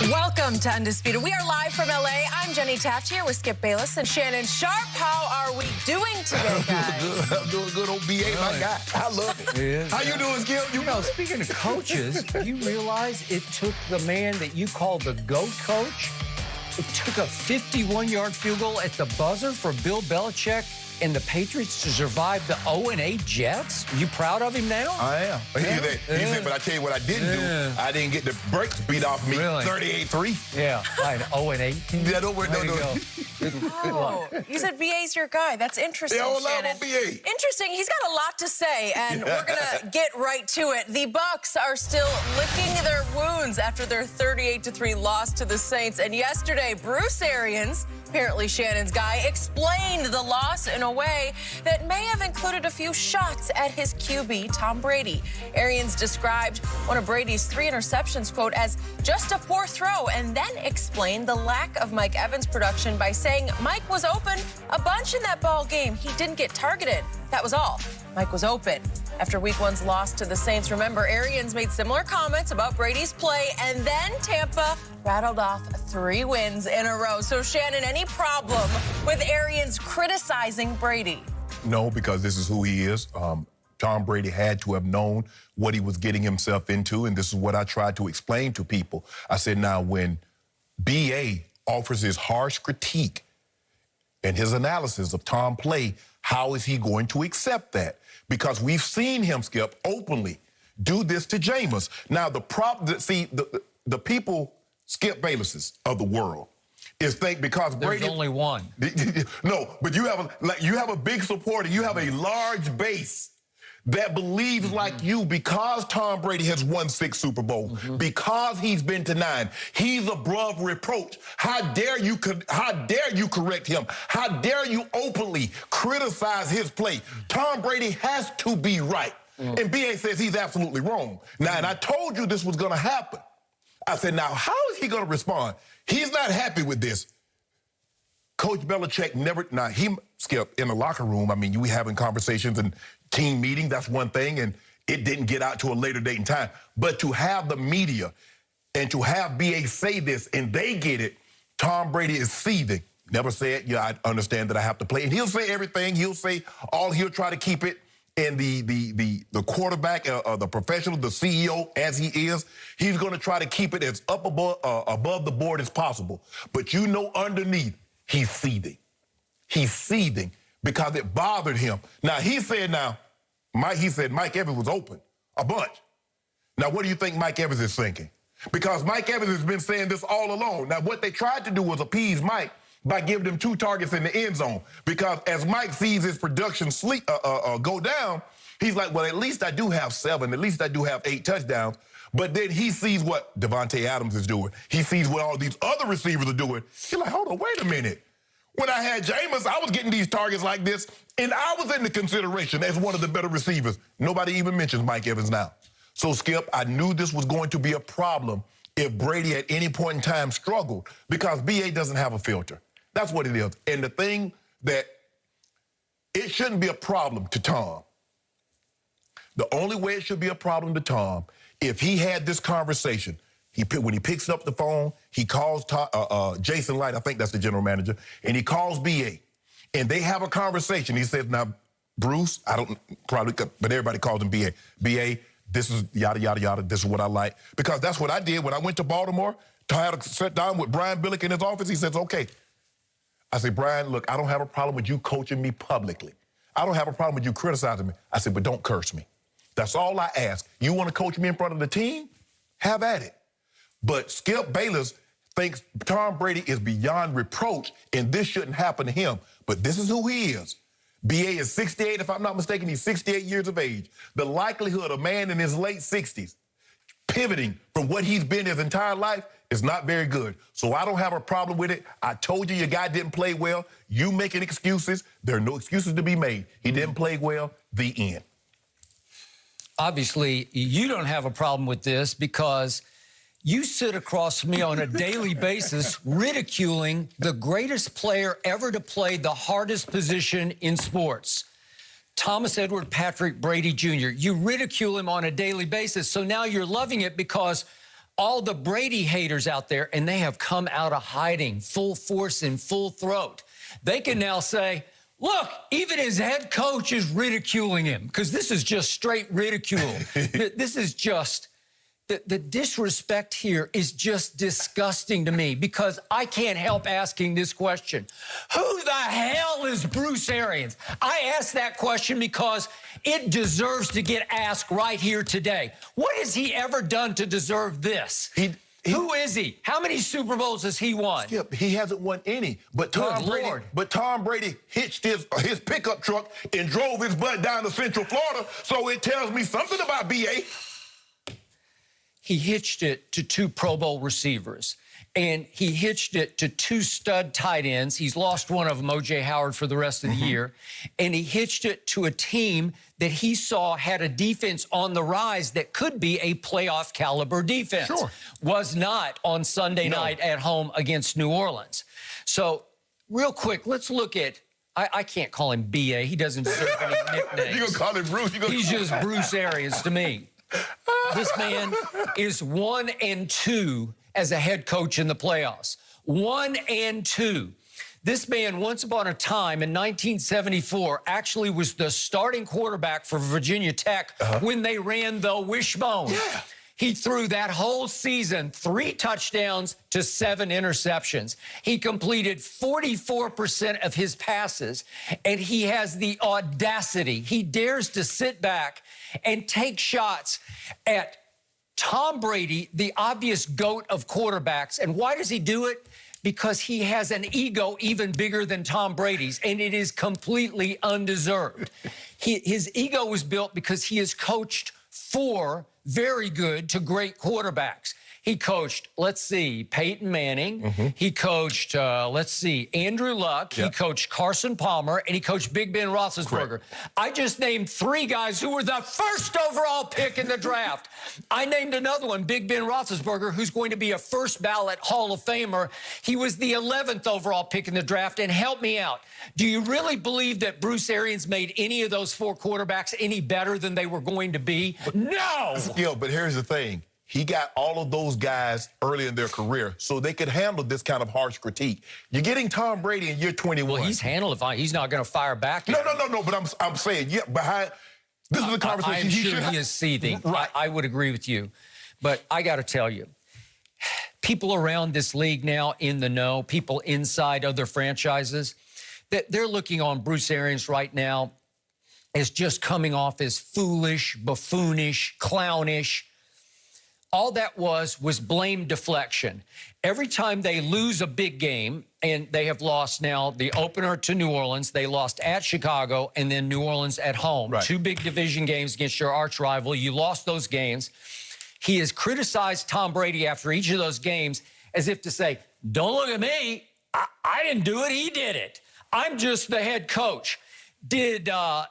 Welcome to Undisputed. We are live from LA. I'm Jenny Taft here with Skip Bayless and Shannon Sharp. How are we doing today, guys? I'm doing good, old BA, my guy. I love it. How you doing, Skip? You know, speaking of coaches, you realize it took the man that you call the GOAT coach, it took a 51-yard field goal at the buzzer for Bill Belichick and the Patriots to survive the 0-8 Jets? You proud of him now? I am. He said, but I tell you what I didn't do. I didn't get the brakes beat off me. Really? 38-3. Yeah, right. 0-8. Yeah, don't worry, Oh, you said BA's your guy. That's interesting, Yeah, I love Shannon. BA. Interesting. He's got a lot to say, and we're going to get right to it. The Bucs are still licking their wounds after their 38-3 loss to the Saints. And yesterday, Bruce Arians, apparently Shannon's guy, explained the loss in a way that may have included a few shots at his QB, Tom Brady. Arians described one of Brady's 3 interceptions, quote, as just a poor throw, and then explained the lack of Mike Evans' production by saying Mike was open a bunch in that ball game. He didn't get targeted. That was all. Mike was open. After Week 1's loss to the Saints, remember, Arians made similar comments about Brady's play, and then Tampa rattled off 3 wins in a row. So, Shannon, any problem with Arians criticizing Brady? No, because this is who he is. Tom Brady had to have known what he was getting himself into, and this is what I tried to explain to people. I said, now, when B.A. offers his harsh critique and his analysis of Tom play, how is he going to accept that? Because we've seen him, Skip, openly do this to Jameis. Now, the problem, see, the people, Skip Baylesses of the world, is think because Brady... There's only one. No, but you have a big supporter. You have a large base that believes like you, because Tom Brady has won 6 Super Bowls, because he's been to 9, he's above reproach. How dare you correct him? How dare you openly criticize his play? Tom Brady has to be right. And B.A. says he's absolutely wrong. Now, and I told you this was going to happen. I said, now, how is he going to respond? He's not happy with this. Coach Belichick never, now, he, Skip, in the locker room, I mean, we having conversations and team meeting, that's one thing, and it didn't get out to a later date and time. But to have the media and to have BA say this and they get it, Tom Brady is seething. Never said, yeah, I understand that I have to play. And he'll say everything. He'll say he'll try to keep it in the quarterback, the professional, the CEO as he is. He's going to try to keep it as up above the board as possible. But you know underneath, he's seething. He's seething because it bothered him. Now, he said Mike Evans was open a bunch. Now, what do you think Mike Evans is thinking? Because Mike Evans has been saying this all along. Now, what they tried to do was appease Mike by giving him 2 targets in the end zone. Because as Mike sees his production go down, he's like, well, at least I do have 7. At least I do have 8 touchdowns. But then he sees what Devontae Adams is doing. He sees what all these other receivers are doing. He's like, hold on, wait a minute. When I had Jameis, I was getting these targets like this, and I was in the consideration as one of the better receivers. Nobody even mentions Mike Evans now. So, Skip, I knew this was going to be a problem if Brady at any point in time struggled, because B.A. doesn't have a filter. That's what it is. And the thing that it shouldn't be a problem to Tom. The only way it should be a problem to Tom, if he had this conversation, when he picks up the phone, he calls Jason Light, I think that's the general manager, and he calls B.A. And they have a conversation. He says, now, Bruce, I don't probably, but everybody calls him B.A. B.A., this is yada, yada, yada, this is what I like. Because that's what I did when I went to Baltimore. I had to sit down with Brian Billick in his office. He says, okay. I said, Brian, look, I don't have a problem with you coaching me publicly. I don't have a problem with you criticizing me. I said, but don't curse me. That's all I ask. You want to coach me in front of the team? Have at it. But Skip Bayless thinks Tom Brady is beyond reproach, and this shouldn't happen to him. But this is who he is. B.A. is 68, if I'm not mistaken. He's 68 years of age. The likelihood of a man in his late 60s pivoting from what he's been his entire life is not very good. So I don't have a problem with it. I told you your guy didn't play well. You making excuses. There are no excuses to be made. He didn't play well. The end. Obviously, you don't have a problem with this because you sit across from me on a daily basis ridiculing the greatest player ever to play the hardest position in sports, Thomas Edward Patrick Brady Jr. You ridicule him on a daily basis, so now you're loving it because all the Brady haters out there, and they have come out of hiding, full force and full throat. They can now say, look, even his head coach is ridiculing him, because this is just straight ridicule. This is just, the disrespect here is just disgusting to me, because I can't help asking this question. Who the hell is Bruce Arians? I ask that question because it deserves to get asked right here today. What has he ever done to deserve this? Who is he? How many Super Bowls has he won? Skip, he hasn't won any. But Tom Brady hitched his pickup truck and drove his butt down to Central Florida, so it tells me something about BA. He hitched it to 2 Pro Bowl receivers, and he hitched it to 2 stud tight ends. He's lost one of them, O.J. Howard, for the rest of the year. And he hitched it to a team that he saw had a defense on the rise that could be a playoff caliber defense. Sure. Was not on Sunday night at home against New Orleans. So, real quick, let's look at, I can't call him B.A. He doesn't deserve any nicknames. You're going to call him Bruce? He's just Bruce Arians to me. This man is 1-2 as a head coach in the playoffs. 1-2. This man, once upon a time in 1974, actually was the starting quarterback for Virginia Tech when they ran the wishbone. Yeah. He threw that whole season 3 touchdowns to 7 interceptions. He completed 44% of his passes, and he has the audacity. He dares to sit back and take shots at Tom Brady, the obvious GOAT of quarterbacks. And why does he do it? Because he has an ego even bigger than Tom Brady's, and it is completely undeserved. His ego was built because he has coached 4 very good to great quarterbacks. He coached, let's see, Peyton Manning. He coached, Andrew Luck. He coached Carson Palmer, and he coached Big Ben Roethlisberger. Correct. I just named 3 guys who were the first overall pick in the draft. I named another one, Big Ben Roethlisberger, who's going to be a first ballot Hall of Famer. He was the 11th overall pick in the draft, and help me out. Do you really believe that Bruce Arians made any of those 4 quarterbacks any better than they were going to be? No! Yeah, but here's the thing. He got all of those guys early in their career so they could handle this kind of harsh critique. You're getting Tom Brady in year 21. Well, he's handled it fine. He's not going to fire back. No, but I'm saying, yeah, behind... This is a conversation I'm sure he is seething. Right. I would agree with you. But I got to tell you, people around this league now in the know, people inside other franchises, that they're looking on Bruce Arians right now as just coming off as foolish, buffoonish, clownish. All that was blame deflection. Every time they lose a big game, and they have lost now the opener to New Orleans, they lost at Chicago, and then New Orleans at home. Right. 2 big division games against your arch rival. You lost those games. He has criticized Tom Brady after each of those games as if to say, don't look at me. I didn't do it. He did it. I'm just the head coach. Did the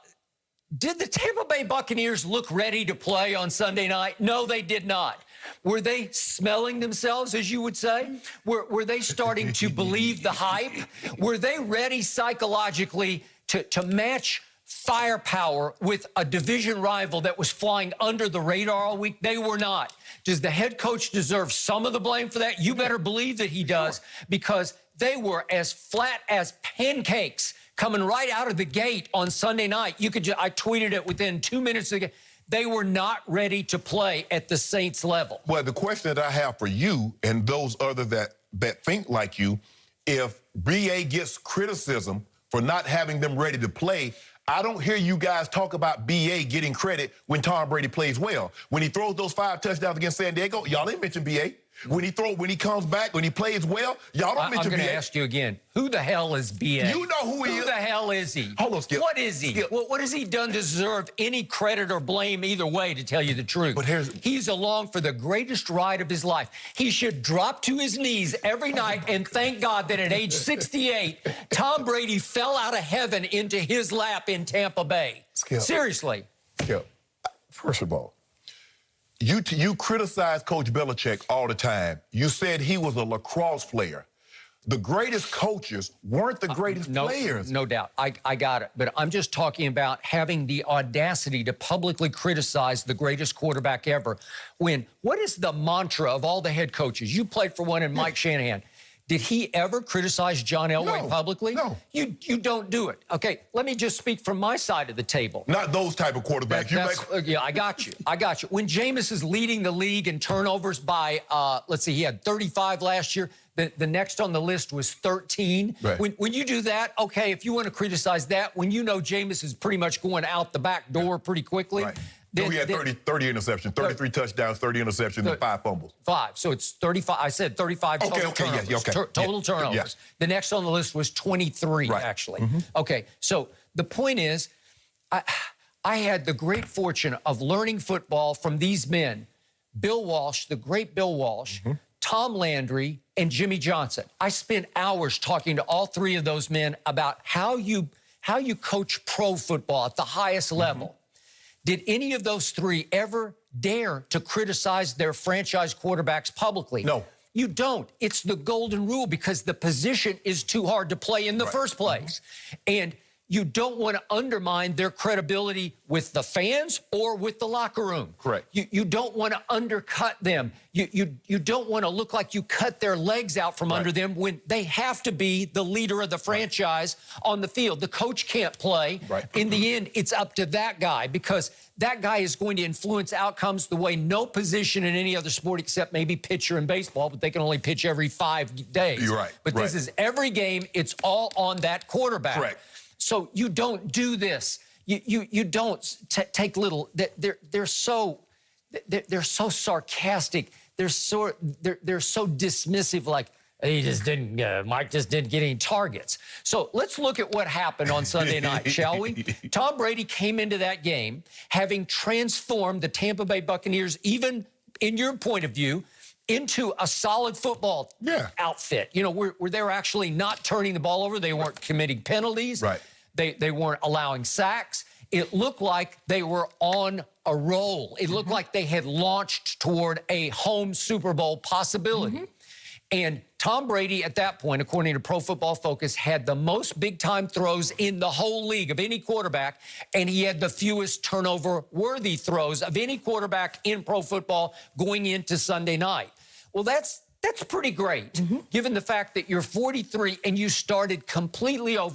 Tampa Bay Buccaneers look ready to play on Sunday night? No, they did not. Were they smelling themselves, as you would say? Were they starting to believe the hype? Were they ready psychologically to match firepower with a division rival that was flying under the radar all week? They were not. Does the head coach deserve some of the blame for that? You better believe that he does, because they were as flat as pancakes coming right out of the gate on Sunday night. I tweeted it within 2 minutes of the game. They were not ready to play at the Saints level. Well, the question that I have for you and those others that think like you, if BA gets criticism for not having them ready to play, I don't hear you guys talk about BA getting credit when Tom Brady plays well. When he throws those 5 touchdowns against San Diego, y'all didn't mention BA. When he comes back, when he plays well, y'all don't mention BA. I'm going to ask you again. Who the hell is BA? You know who he is. Who the hell is he? Hold on, Skip. What is he? What has he done to deserve any credit or blame either way, to tell you the truth? But he's along for the greatest ride of his life. He should drop to his knees every night and thank God that at age 68, Tom Brady fell out of heaven into his lap in Tampa Bay. Skip. Seriously. Skip, first of all, you criticize Coach Belichick all the time. You said he was a lacrosse player. The greatest coaches weren't the greatest players. No doubt. I got it. But I'm just talking about having the audacity to publicly criticize the greatest quarterback ever. What is the mantra of all the head coaches? You played for one in Mike Shanahan. Did he ever criticize John Elway publicly? No. You don't do it. Okay, let me just speak from my side of the table. Not those type of quarterbacks. Yeah, I got you. I got you. When Jameis is leading the league in turnovers by, let's see, he had 35 last year. The next on the list was 13. Right. When you do that, okay, if you want to criticize that, when you know Jameis is pretty much going out the back door pretty quickly. Right. He had 30 interceptions, 33 touchdowns, 30 interceptions, and 5 fumbles. 5. So it's 35. I said 35 total turnovers. Total turnovers. Yes. The next on the list was 23, actually. Okay, so the point is, I had the great fortune of learning football from these men. Bill Walsh, the great Bill Walsh, Tom Landry, and Jimmy Johnson. I spent hours talking to all three of those men about how you coach pro football at the highest level. Did any of those three ever dare to criticize their franchise quarterbacks publicly? No. You don't. It's the golden rule because the position is too hard to play in the first place. And you don't want to undermine their credibility with the fans or with the locker room. Correct. You don't want to undercut them. You don't want to look like you cut their legs out from under them when they have to be the leader of the franchise on the field. The coach can't play. In the end, it's up to that guy because that guy is going to influence outcomes the way no position in any other sport except maybe pitcher in baseball, but they can only pitch every 5 days. You're right. But this is every game. It's all on that quarterback. Correct. So you don't do this. You don't take little. They're so sarcastic. They're so dismissive. Like he just didn't. Mike just didn't get any targets. So let's look at what happened on Sunday night, shall we? Tom Brady came into that game having transformed the Tampa Bay Buccaneers, even in your point of view, into a solid football outfit. You know, where they were actually not turning the ball over. They weren't committing penalties. They weren't allowing sacks. It looked like they were on a roll. It looked like they had launched toward a home Super Bowl possibility. And Tom Brady, at that point, according to Pro Football Focus, had the most big-time throws in the whole league of any quarterback, and he had the fewest turnover-worthy throws of any quarterback in pro football going into Sunday night. Well, that's pretty great, given the fact that you're 43 and you started completely over.